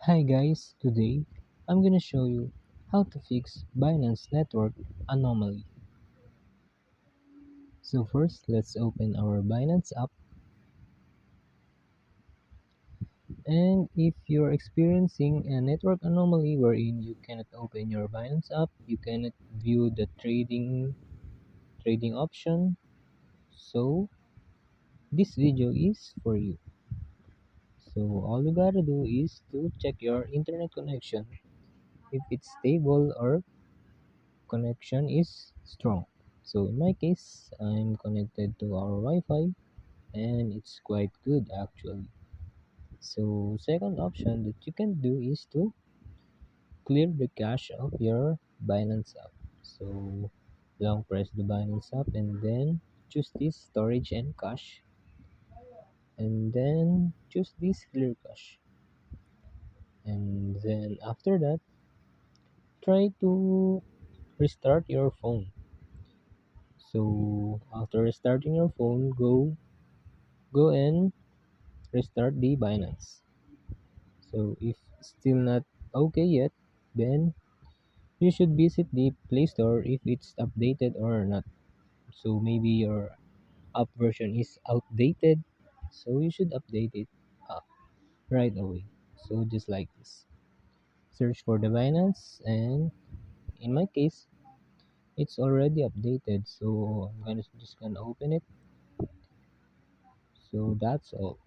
Hi guys, today I'm gonna show you how to fix Binance network anomaly. So first, let's open our Binance app, and if you're experiencing a network anomaly wherein you cannot open your Binance app, you cannot view the trading option, so this video is for you. So all you gotta do is to check your internet connection if it's stable or connection is strong. So in my case, I'm connected to our Wi-Fi and it's quite good actually. So second option that you can do is to clear the cache of your Binance app. So long press the Binance app and then choose this storage and cache and then choose this clear cache. And then after that, try to restart your phone. So after restarting your phone, go and restart the Binance. So if still not okay yet, then you should visit the Play Store if it's updated or not. So maybe your app version is outdated, so you should update it uh, right away. So just like this, search for the Binance, and in my case, it's already updated. So I'm gonna just gonna open it. So that's all.